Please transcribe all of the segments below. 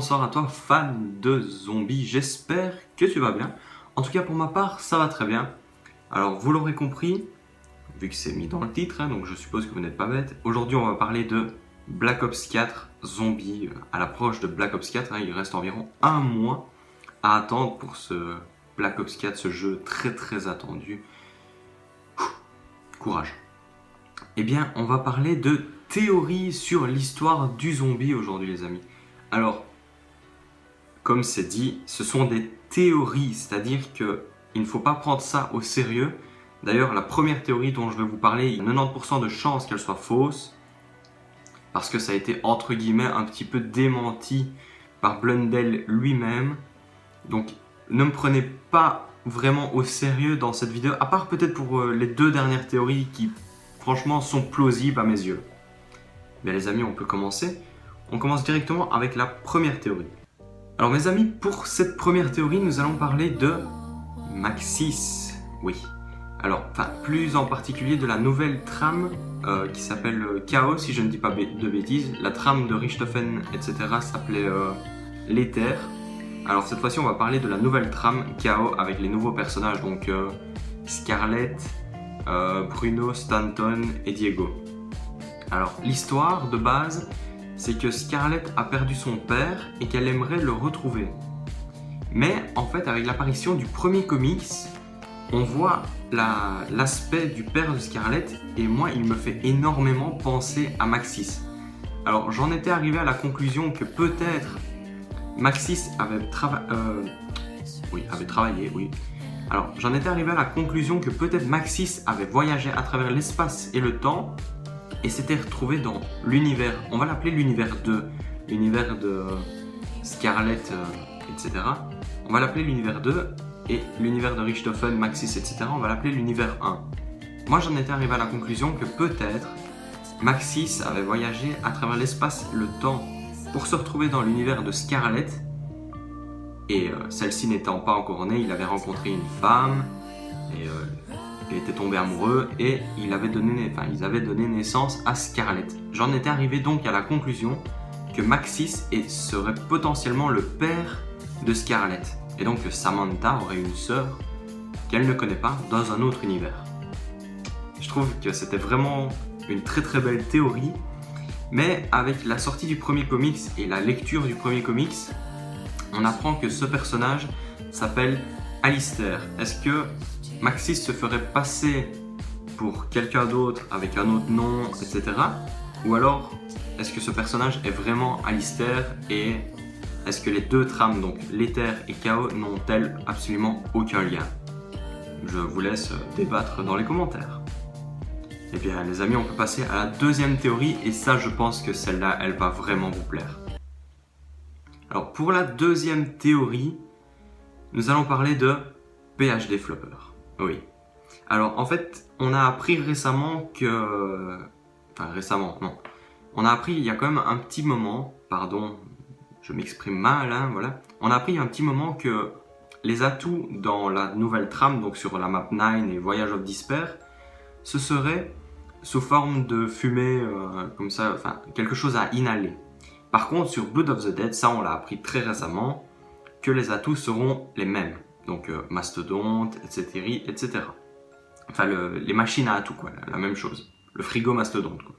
bonsoir à toi fan de zombies, j'espère que tu vas bien. En tout cas pour ma part, ça va très bien. Alors vous l'aurez compris, vu que c'est mis dans le titre, donc je suppose que vous n'êtes pas bête. Aujourd'hui on va parler de Black Ops 4 Zombies. À l'approche de Black Ops 4, il reste environ un mois à attendre pour ce Black Ops 4, ce jeu très attendu. Courage. Eh bien, on va parler de théories sur l'histoire du zombie aujourd'hui, les amis. Alors, comme c'est dit, ce sont des théories, c'est-à-dire qu'il ne faut pas prendre ça au sérieux. D'ailleurs, la première théorie dont je vais vous parler, il y a 90% de chances qu'elle soit fausse, parce que ça a été, entre guillemets, un petit peu démenti par Blundell lui-même. Donc, ne me prenez pas vraiment au sérieux dans cette vidéo, à part peut-être pour les deux dernières théories qui, franchement, sont plausibles à mes yeux. Bien les amis, on peut commencer. On commence directement avec la première théorie. Alors mes amis, pour cette première théorie, nous allons parler de Maxis. Oui. Alors, plus en particulier de la nouvelle trame qui s'appelle Chaos, si je ne dis pas de bêtises. La trame de Richthofen, etc. s'appelait l'Ether. Alors cette fois-ci, on va parler de la nouvelle trame Chaos avec les nouveaux personnages, donc Scarlett, Bruno, Stanton et Diego. Alors l'histoire de base, c'est que Scarlett a perdu son père et qu'elle aimerait le retrouver. Mais en fait, avec l'apparition du premier comics, on voit l'aspect du père de Scarlett et moi, il me fait énormément penser à Maxis. Alors j'en étais arrivé à la conclusion que peut-être Maxis avait travaillé, oui. Alors j'en étais arrivé à la conclusion que peut-être Maxis avait voyagé à travers l'espace et le temps et s'était retrouvé dans l'univers, on va l'appeler l'univers 2, l'univers de Scarlett, etc. On va l'appeler l'univers 2 et l'univers de Richthofen, Maxis, etc. On va l'appeler l'univers 1. Moi j'en étais arrivé à la conclusion que peut-être Maxis avait voyagé à travers l'espace et le temps pour se retrouver dans l'univers de Scarlett et celle-ci n'étant pas encore née, il avait rencontré une femme et il était tombé amoureux et ils avaient donné naissance à Scarlett. J'en étais arrivé donc à la conclusion que Maxis serait potentiellement le père de Scarlett et donc que Samantha aurait une sœur qu'elle ne connaît pas dans un autre univers. Je trouve que c'était vraiment une très belle théorie. Mais avec la sortie du premier comics et la lecture du premier comics, on apprend que ce personnage s'appelle Alistair. Est-ce que Maxis se ferait passer pour quelqu'un d'autre avec un autre nom, etc. Ou alors, est-ce que ce personnage est vraiment Alistair et est-ce que les deux trames, donc l'Ether et Chaos, n'ont-elles absolument aucun lien? Je vous laisse débattre dans les commentaires. Eh bien les amis, on peut passer à la deuxième théorie et ça je pense que celle-là, elle va vraiment vous plaire. Alors pour la deuxième théorie, nous allons parler de PhD Flopper. Oui. Alors en fait, on a appris récemment que... Enfin récemment, non. On a appris il y a quand même un petit moment, pardon, je m'exprime mal, voilà. On a appris il y a un petit moment que les atouts dans la nouvelle trame, donc sur la map 9 et Voyage of Despair, ce serait sous forme de fumée, comme ça, quelque chose à inhaler. Par contre, sur Blood of the Dead, ça on l'a appris très récemment, que les atouts seront les mêmes. Donc mastodonte, etc. Enfin, les machines à atouts, quoi, la même chose. Le frigo mastodonte, quoi.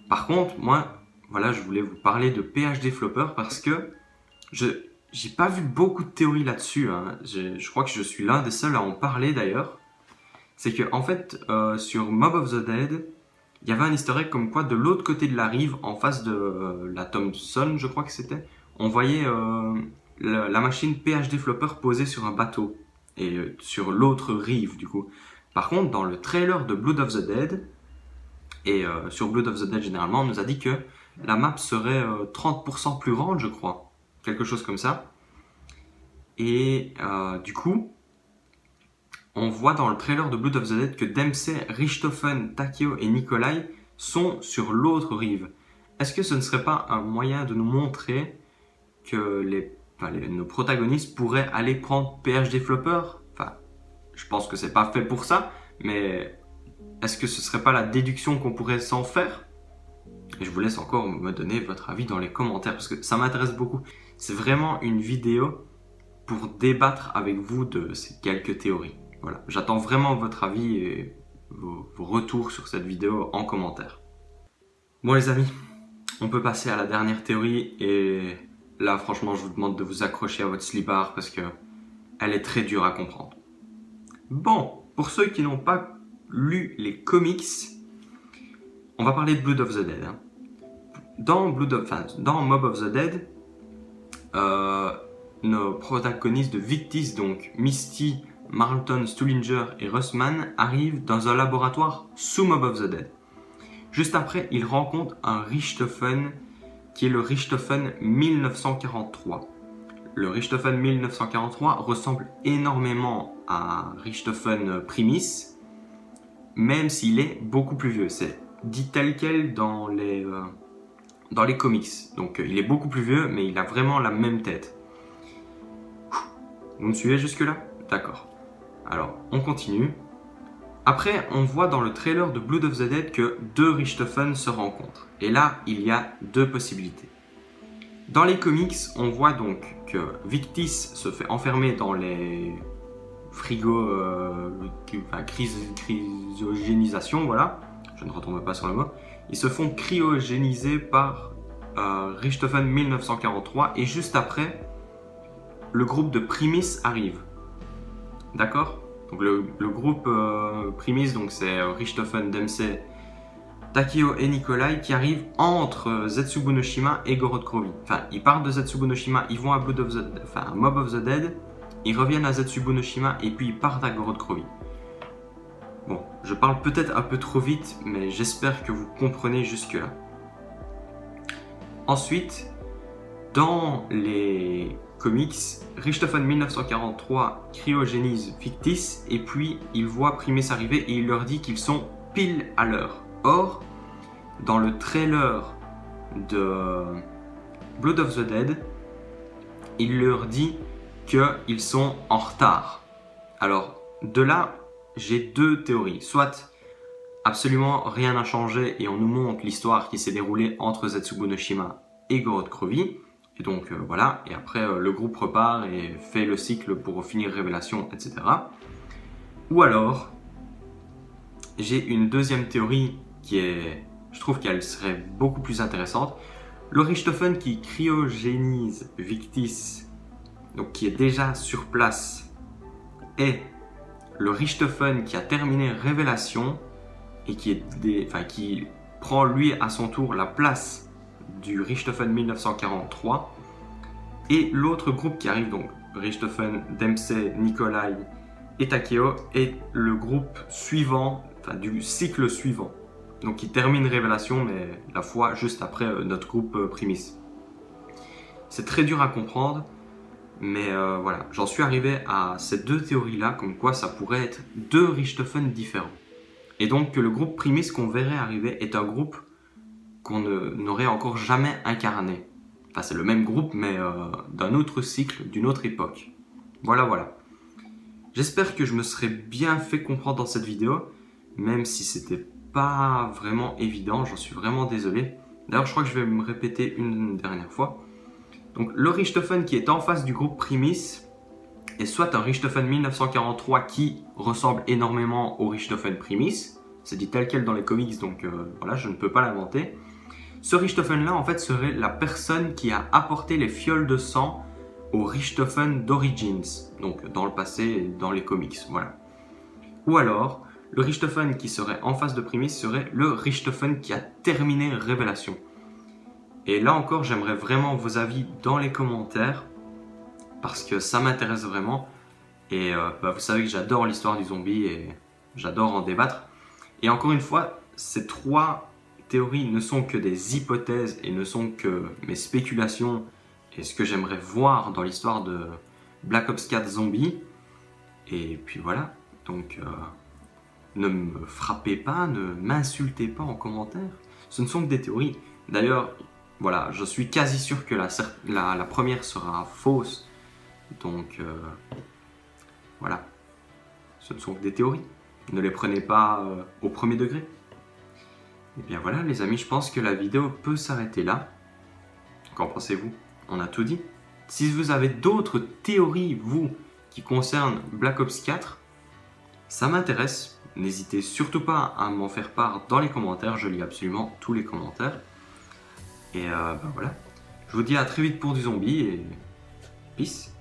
Par contre, moi, voilà, je voulais vous parler de PhD Flopper parce que j'ai pas vu beaucoup de théories là-dessus. Je crois que je suis l'un des seuls à en parler d'ailleurs. C'est que en fait, sur Mob of the Dead, il y avait un easter egg comme quoi de l'autre côté de la rive, en face de la Thompson, je crois que c'était, on voyait la machine PhD Flopper posée sur un bateau, et sur l'autre rive du coup. Par contre, dans le trailer de Blood of the Dead, et sur Blood of the Dead généralement, on nous a dit que la map serait 30% plus grande, je crois, quelque chose comme ça. Et du coup, on voit dans le trailer de Blood of the Dead que Dempsey, Richthofen, Takeo et Nikolai sont sur l'autre rive. Est-ce que ce ne serait pas un moyen de nous montrer que nos protagonistes pourraient aller prendre PhD Flopper? Enfin, je pense que c'est pas fait pour ça, mais est-ce que ce serait pas la déduction qu'on pourrait s'en faire? Et je vous laisse encore me donner votre avis dans les commentaires parce que ça m'intéresse beaucoup. C'est vraiment une vidéo pour débattre avec vous de ces quelques théories. Voilà, j'attends vraiment votre avis et vos retours sur cette vidéo en commentaire. Bon les amis, on peut passer à la dernière théorie et là franchement je vous demande de vous accrocher à votre slibard parce que elle est très dure à comprendre. Bon, pour ceux qui n'ont pas lu les comics, on va parler de Blood of the Dead. Hein. Dans Mob of the Dead, nos protagonistes de Victis, donc Misty, Marlton, Stullinger et Russman, arrivent dans un laboratoire sous Mob of the Dead. Juste après, ils rencontrent un Richthofen qui est le Richthofen 1943. Le Richthofen 1943 ressemble énormément à Richthofen Primis, même s'il est beaucoup plus vieux. C'est dit tel quel dans les comics. Donc il est beaucoup plus vieux, mais il a vraiment la même tête. Vous me suivez jusque-là? D'accord. Alors, on continue. Après, on voit dans le trailer de Blood of the Dead que deux Richthofen se rencontrent. Et là, il y a deux possibilités. Dans les comics, on voit donc que Victis se fait enfermer dans les frigos, cryogénisation, voilà. Je ne retombe pas sur le mot. Ils se font cryogéniser par Richthofen 1943 et juste après, le groupe de Primis arrive. D'accord? Donc le groupe Primis, donc c'est Richthofen, Dempsey, Takeo et Nikolai qui arrivent entre Zetsubo no Shima et Gorod Krovi. Enfin, ils partent de Zetsubo no Shima, ils vont à Mob of the Dead, ils reviennent à Zetsubo no Shima et puis ils partent à Gorod Krovi. Bon, je parle peut-être un peu trop vite, mais j'espère que vous comprenez jusque-là. Ensuite, dans les comics, Richthofen 1943 cryogénise Victis et puis il voit Primis arriver et il leur dit qu'ils sont pile à l'heure. Or, dans le trailer de Blood of the Dead, il leur dit qu'ils sont en retard. Alors, de là, j'ai deux théories. Soit absolument rien n'a changé et on nous montre l'histoire qui s'est déroulée entre Zetsubo no Shima et Gorod Krovi. Et donc voilà, et après le groupe repart et fait le cycle pour finir Révélation, etc. Ou alors, j'ai une deuxième théorie qui est, je trouve qu'elle serait beaucoup plus intéressante. Le Richthofen qui cryogénise Victis, donc qui est déjà sur place, est le Richthofen qui a terminé Révélation et qui prend lui à son tour la place du Richthofen 1943 et l'autre groupe qui arrive donc Richthofen, Dempsey, Nikolai et Takeo est le groupe suivant, du cycle suivant, donc qui termine Révélation mais la fois juste après notre groupe Primis. C'est très dur à comprendre mais voilà, j'en suis arrivé à ces deux théories là comme quoi ça pourrait être deux Richthofen différents et donc que le groupe Primis qu'on verrait arriver est un groupe qu'on n'aurait encore jamais incarné. Enfin, c'est le même groupe, mais d'un autre cycle, d'une autre époque. Voilà. J'espère que je me serais bien fait comprendre dans cette vidéo, même si c'était pas vraiment évident, j'en suis vraiment désolé. D'ailleurs, je crois que je vais me répéter une dernière fois. Donc, le Richthofen qui est en face du groupe Primis est soit un Richthofen 1943 qui ressemble énormément au Richthofen Primis, c'est dit tel quel dans les comics, donc voilà, je ne peux pas l'inventer. Ce Richthofen-là, en fait, serait la personne qui a apporté les fioles de sang au Richthofen d'Origins, donc dans le passé, dans les comics, voilà. Ou alors, le Richthofen qui serait en face de Primis serait le Richthofen qui a terminé Révélation. Et là encore, j'aimerais vraiment vos avis dans les commentaires, parce que ça m'intéresse vraiment. Et vous savez que j'adore l'histoire du zombie et j'adore en débattre. Et encore une fois, ces trois théories ne sont que des hypothèses et ne sont que mes spéculations et ce que j'aimerais voir dans l'histoire de Black Ops 4 Zombie. Et puis voilà, donc ne me frappez pas, ne m'insultez pas en commentaire. Ce ne sont que des théories. D'ailleurs, voilà, je suis quasi sûr que la première sera fausse. Donc voilà, ce ne sont que des théories. Ne les prenez pas au premier degré. Et bien voilà les amis, je pense que la vidéo peut s'arrêter là. Qu'en pensez-vous? On a tout dit. Si vous avez d'autres théories, vous, qui concernent Black Ops 4, ça m'intéresse. N'hésitez surtout pas à m'en faire part dans les commentaires. Je lis absolument tous les commentaires. Et ben voilà. Je vous dis à très vite pour du zombie et peace.